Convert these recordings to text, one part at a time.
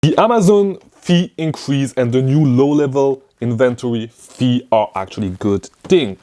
The Amazon fee increase and the new low-level inventory fee are actually good thing.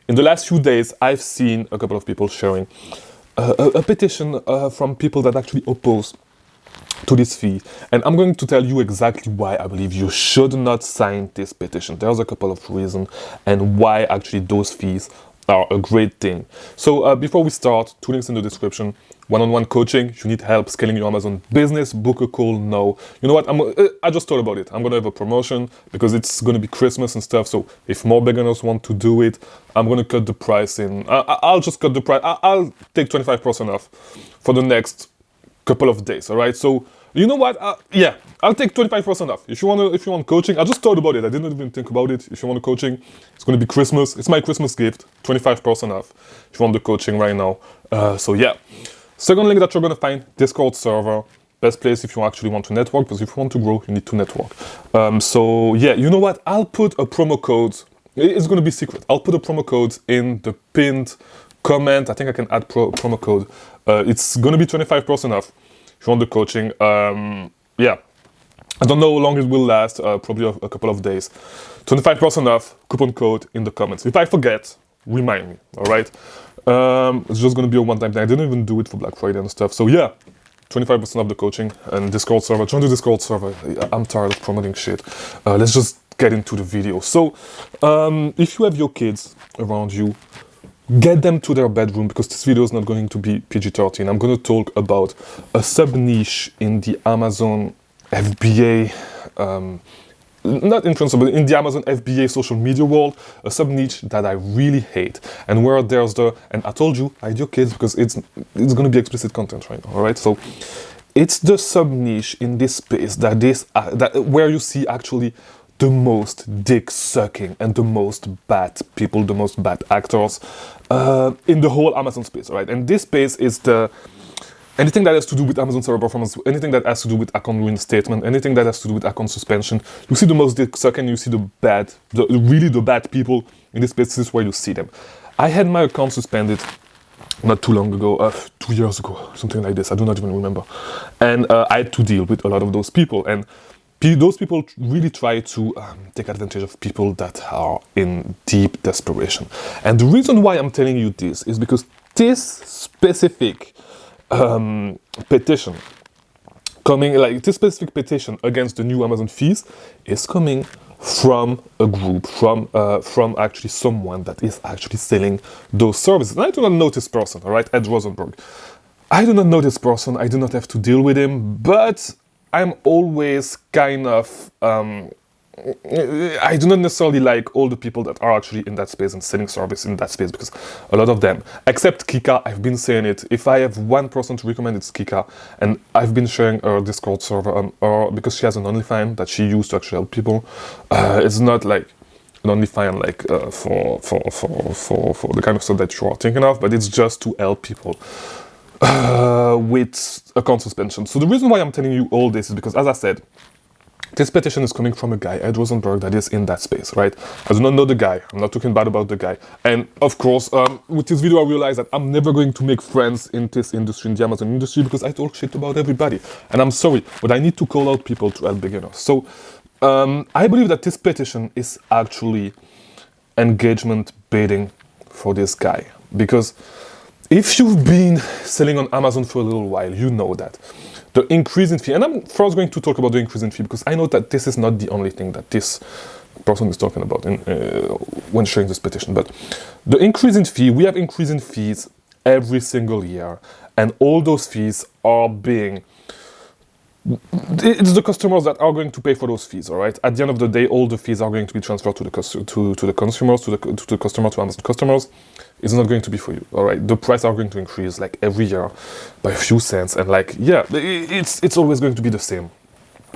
In the last few days, I've seen a couple of people sharing a petition from people that actually oppose to this fee, and I'm going to tell you exactly why I believe you should not sign this petition. There's a couple of reasons and why actually those fees are a great thing. So before we start, two links in the description. One-on-one coaching. You need help scaling your Amazon business, book a call now. You know what, I just thought about it. I'm gonna have a promotion because it's gonna be Christmas and stuff, so if more beginners want to do it, I'm gonna cut the price in. I'll just cut the price. I'll take 25% off for the next couple of days. All right, so you know what, yeah, I'll take 25% off. If you want coaching, I just thought about it. I didn't even think about it. If you want coaching, it's going to be Christmas. It's my Christmas gift, 25% off if you want the coaching right now. So yeah. Second link that you're going to find, Discord server. Best place if you actually want to network, because if you want to grow, you need to network. So yeah, you know what, I'll put a promo code. It's going to be secret. I'll put a promo code in the pinned comment. I think I can add promo code. It's going to be 25% off if you want the coaching. Yeah, I don't know how long it will last, probably a couple of days. 25% off, coupon code in the comments. If I forget, remind me, all right? It's just going to be a one-time thing. I didn't even do it for Black Friday and stuff. So yeah, 25% off the coaching and Discord server. Join the Discord server. I'm tired of promoting shit. Let's just get into the video. So if you have your kids around you, get them to their bedroom, because this video is not going to be PG-13. I'm going to talk about a sub-niche in the Amazon FBA, not influencer, but in the Amazon FBA social media world, a sub-niche that I really hate. And where there's and I told you, hide your kids, because it's going to be explicit content right now, all right? So it's the sub-niche in this space that where you see actually the most dick sucking and the most bad people, the most bad actors in the whole Amazon space, right? And this space is anything that has to do with Amazon server performance, anything that has to do with account reinstatement, anything that has to do with account suspension. You see the most dick sucking, you see the really bad people in this space. This is where you see them. I had my account suspended not too long ago, 2 years ago, something like this. I do not even remember. And I had to deal with a lot of those people. And those people really try to take advantage of people that are in deep desperation. And the reason why I'm telling you this is because this specific petition against the new Amazon fees is coming from a group, from actually someone that is actually selling those services. And I do not know this person, all right, Ed Rosenberg. I do not know this person. I do not have to deal with him, but I'm always kind of, I do not necessarily like all the people that are actually in that space and selling service in that space, because a lot of them, except Kika, I've been saying it, if I have one person to recommend, it's Kika, and I've been sharing her Discord server because she has an OnlyFans that she used to actually help people. It's not like an OnlyFans like for the kind of stuff that you are thinking of, but it's just to help people with account suspension. So the reason why I'm telling you all this is because, as I said, this petition is coming from a guy, Ed Rosenberg, that is in that space, right? I do not know the guy. I'm not talking bad about the guy. And of course, with this video, I realized that I'm never going to make friends in this industry, in the Amazon industry, because I talk shit about everybody. And I'm sorry, but I need to call out people to help beginners. So I believe that this petition is actually engagement baiting for this guy, because if you've been selling on Amazon for a little while, you know that the increase in fee, and I'm first going to talk about the increase in fee because I know that this is not the only thing that this person is talking about when sharing this petition, but the increase in fee, we have increase in fees every single year, and all those fees are it's the customers that are going to pay for those fees, all right? At the end of the day, all the fees are going to be transferred to the consumers, to Amazon customers. It's not going to be for you, all right? The price are going to increase like every year by a few cents, and like, yeah, it's always going to be the same.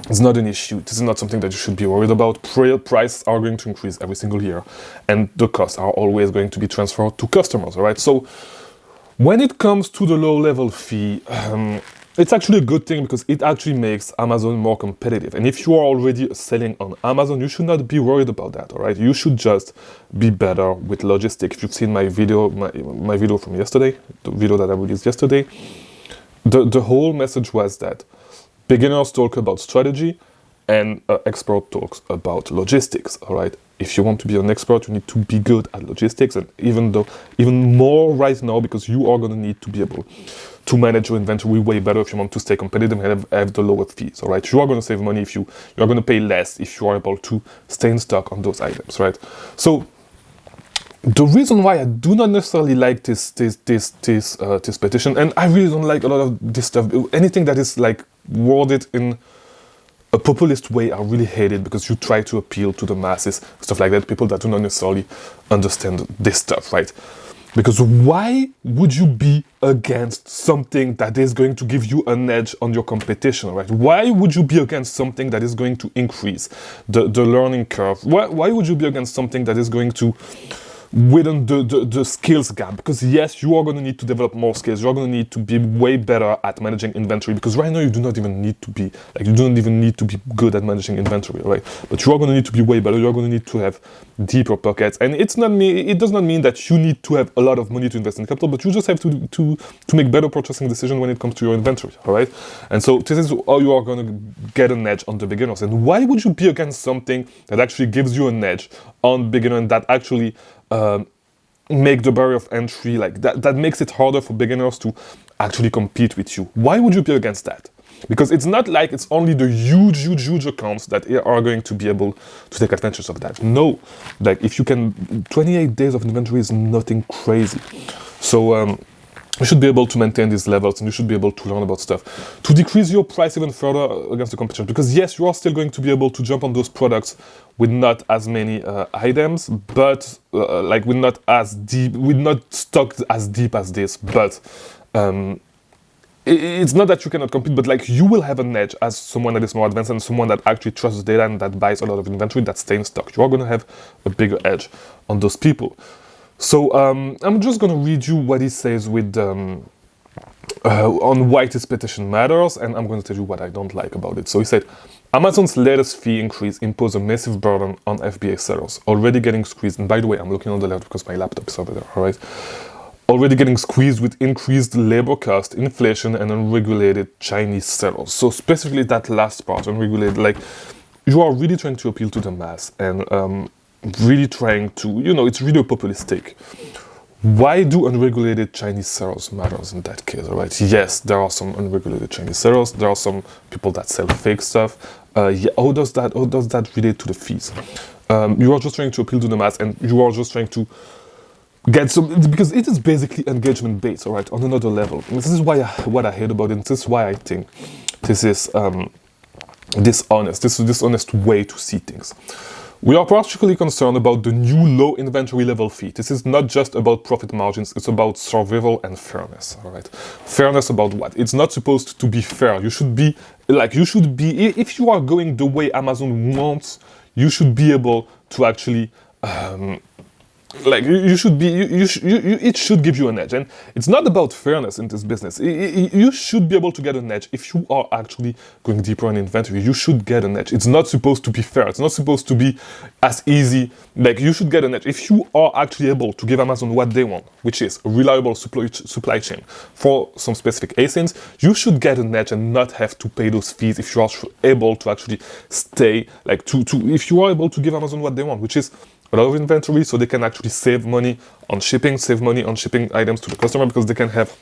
It's not an issue. This is not something that you should be worried about. Prices are going to increase every single year, and the costs are always going to be transferred to customers, all right? So when it comes to the low-level fee, it's actually a good thing because it actually makes Amazon more competitive. And if you are already selling on Amazon, you should not be worried about that, all right? You should just be better with logistics. If you've seen my video, my video from yesterday, the video that I released yesterday, the whole message was that Beginners talk about strategy, and expert talks about logistics. All right. If you want to be an expert, you need to be good at logistics, and even more right now, because you are going to need to be able to manage your inventory way better if you want to stay competitive and have the lower fees. All right. You are going to save money if you're going to pay less if you are able to stay in stock on those items. Right. So the reason why I do not necessarily like this petition, and I really don't like a lot of this stuff, anything that is like worded in a populist way, I really hate it, because you try to appeal to the masses, stuff like that, people that do not necessarily understand this stuff, right? Because why would you be against something that is going to give you an edge on your competition, right? Why would you be against something that is going to increase the learning curve? Why would you be against something that is going to widen the skills gap? Because yes, you are going to need to develop more skills. You're going to need to be way better at managing inventory, because right now you do not even need to be, like, you don't even need to be good at managing inventory, right? But you are going to need to be way better. You're going to need to have deeper pockets. And it does not mean that you need to have a lot of money to invest in capital, but you just have to make better purchasing decisions when it comes to your inventory, all right? And so this is how you are going to get an edge on the beginners. And why would you be against something that actually gives you an edge on beginner, and that actually make the barrier of entry, like that makes it harder for beginners to actually compete with you? Why would you be against that? Because it's not like it's only the huge accounts that are going to be able to take advantage of that. No, like if you can, 28 days of inventory is nothing crazy. So you should be able to maintain these levels, and you should be able to learn about stuff to decrease your price even further against the competition. Because yes, you are still going to be able to jump on those products with not as many items, but like with not as deep, with not stocked as deep as this. But it's not that you cannot compete, but like you will have an edge as someone that is more advanced and someone that actually trusts data and that buys a lot of inventory that stay in stock. You are going to have a bigger edge on those people. So I'm just going to read you what he says with on why this petition matters, and I'm going to tell you what I don't like about it. So he said, Amazon's latest fee increase imposed a massive burden on FBA sellers, already getting squeezed. And by the way, I'm looking on the left because my laptop is over there, all right? Already getting squeezed with increased labor cost, inflation, and unregulated Chinese sellers. So specifically that last part, unregulated, like you are really trying to appeal to the mass, and really trying to, it's really populistic. Why do unregulated Chinese sellers matters in that case, all right? Yes, there are some unregulated Chinese sellers. There are some people that sell fake stuff. Yeah, how does that relate to the fees? You are just trying to appeal to the mass, and you are just trying to get some, because it is basically engagement based, all right, on another level. And this is what I hate about it. And this is why I think this is dishonest. This is a dishonest way to see things. We are particularly concerned about the new low inventory level fee. This is not just about profit margins, it's about survival and fairness, all right? Fairness about what? It's not supposed to be fair. If you are going the way Amazon wants, you should be able to actually, it should give you an edge. And it's not about fairness in this business. You should be able to get an edge. If you are actually going deeper in inventory, you should get an edge. It's not supposed to be fair. It's not supposed to be as easy. Like, you should get an edge. If you are actually able to give Amazon what they want, which is a reliable supply chain for some specific ASINs, you should get an edge and not have to pay those fees if you are able to actually stay, like, if you are able to give Amazon what they want, which is a lot of inventory, so they can actually save money on shipping items to the customer, because they can have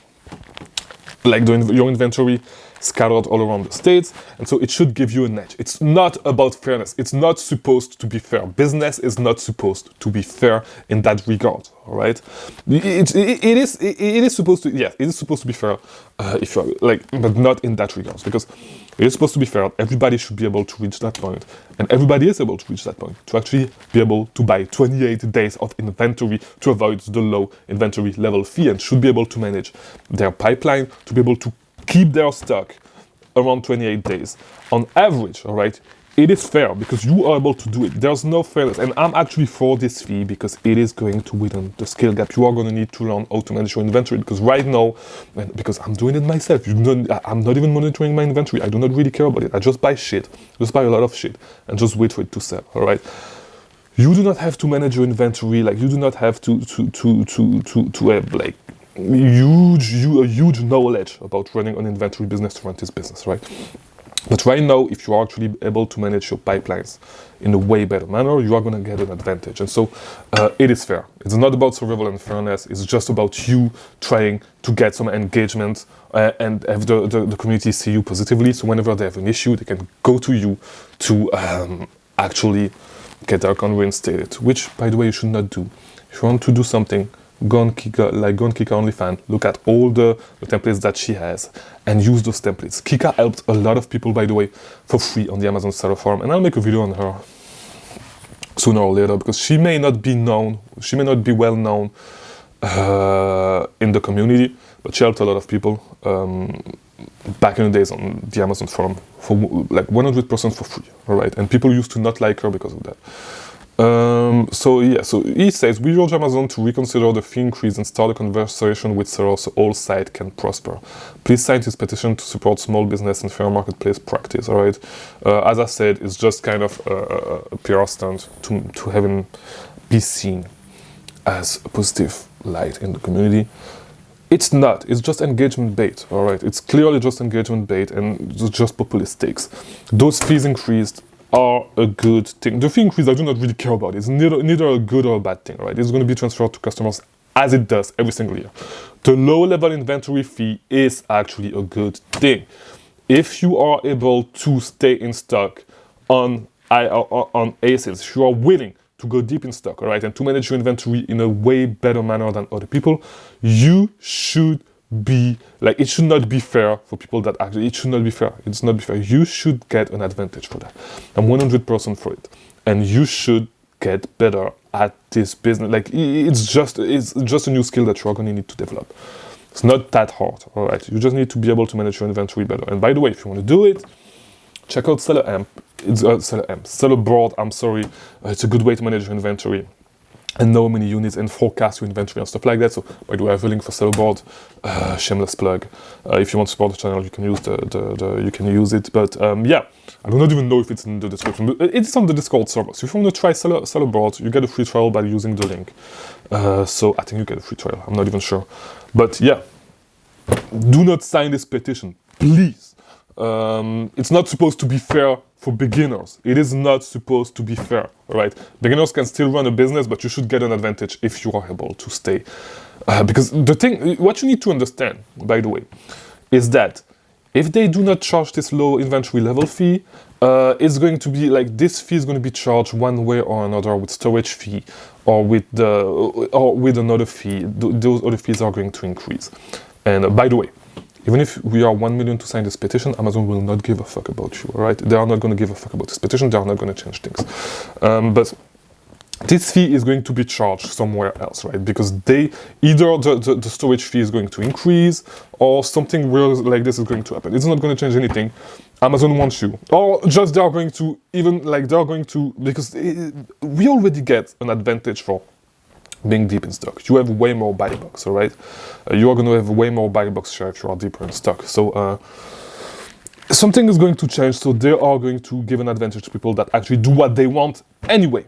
like your inventory scattered all around the states, and so it should give you an edge. It's not about fairness. It's not supposed to be fair. Business is not supposed to be fair in that regard. All right, it is supposed to, yes, it is supposed to be fair if you're like, but not in that regard, because it is supposed to be fair. Everybody should be able to reach that point, and everybody is able to reach that point to actually be able to buy 28 days of inventory to avoid the low inventory level fee, and should be able to manage their pipeline to be able to keep their stock around 28 days on average. All right, it is fair because you are able to do it. There's no fairness, and I'm actually for this fee because it is going to widen the skill gap. You are going to need to learn how to manage your inventory, because right now, and because I'm doing it myself, I'm not even monitoring my inventory. I do not really care about it. I just buy shit, just buy a lot of shit, and just wait for it to sell. All right. You do not have to manage your inventory. Like, you do not have to have like huge knowledge about running an inventory business to run this business, right? But right now, if you are actually able to manage your pipelines in a way better manner, you are going to get an advantage. And so it is fair. It's not about survival and fairness. It's just about you trying to get some engagement and have the community see you positively. So whenever they have an issue, they can go to you to actually get their account reinstated, which, by the way, you should not do. If you want to do something, go on Kika OnlyFans, look at all the templates that she has and use those templates. Kika helped a lot of people, by the way, for free on the Amazon seller forum, and I'll make a video on her sooner or later because she may not be known, she may not be well known in the community, but she helped a lot of people back in the days on the Amazon forum for like 100% for free, all right? And people used to not like her because of that. So he says, we urge Amazon to reconsider the fee increase and start a conversation with sellers so all sides can prosper. Please sign this petition to support small business and fair marketplace practice, all right? As I said, it's just kind of a PR stunt to have him be seen as a positive light in the community. It's not, it's just engagement bait, all right? It's clearly just engagement bait and just populist takes. Those fees increased are a good thing. The fee increase I do not really care about. It's neither a good or a bad thing, right? It's going to be transferred to customers as it does every single year. The low level inventory fee is actually a good thing. If you are able to stay in stock on ASINs, if you are willing to go deep in stock, all right, and to manage your inventory in a way better manner than other people, you should be like, it should not be fair for people that actually, it should not be fair. It's not be fair. You should get an advantage for that. I'm 100% for it. And you should get better at this business. Like it's just a new skill that you're going to need to develop. It's not that hard, all right? You just need to be able to manage your inventory better. And by the way, if you want to do it, check out Seller Board, I'm sorry. It's a good way to manage your inventory and know how many units and forecast your inventory and stuff like that. So by the way, I have a link for Seller Board, shameless plug. If you want to support the channel, you can use you can use it. But yeah, I do not even know if it's in the description, but it's on the Discord server. So if you want to try Seller Board, you get a free trial by using the link. So I think you get a free trial. I'm not even sure, but yeah, do not sign this petition, please. It's not supposed to be fair for beginners. It is not supposed to be fair, all right? Beginners can still run a business, but you should get an advantage if you are able to stay. Because the thing, what you need to understand, by the way, is that if they do not charge this low inventory level fee, it's going to be like, this fee is going to be charged one way or another with storage fee or with another fee. Those other fees are going to increase. And by the way, even if we are 1 million to sign this petition, Amazon will not give a fuck about you, all right? They are not going to give a fuck about this petition. They are not going to change things. But this fee is going to be charged somewhere else, right? Because either the storage fee is going to increase or something weird like this is going to happen. It's not going to change anything. Amazon wants you. Or just they are going to, because we already get an advantage for being deep in stock. You have way more buy box, all right? You are going to have way more buy box share if you are deeper in stock. So something is going to change. So they are going to give an advantage to people that actually do what they want anyway,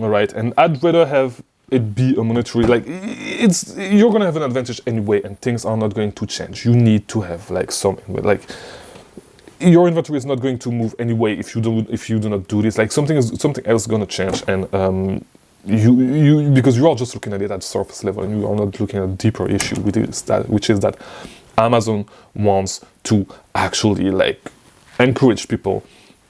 all right? And I'd rather have it be a monetary, like you're going to have an advantage anyway, and things are not going to change. You need to have like your inventory is not going to move anyway if you do not do this. Like something else is going to change, and because you are just looking at it at the surface level and you are not looking at a deeper issue, which is that Amazon wants to actually like encourage people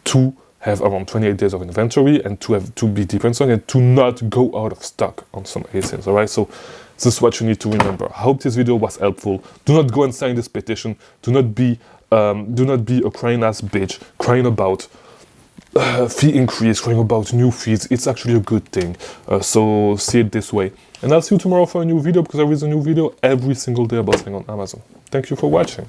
to have around 28 days of inventory and to be deep in stock and to not go out of stock on some ASINs, all right? So this is what you need to remember. I hope this video was helpful. Do not go and sign this petition. Do not be a crying ass bitch crying about fee increase, crying about new fees. It's actually a good thing. So see it this way. And I'll see you tomorrow for a new video, because there is a new video every single day about selling on Amazon. Thank you for watching.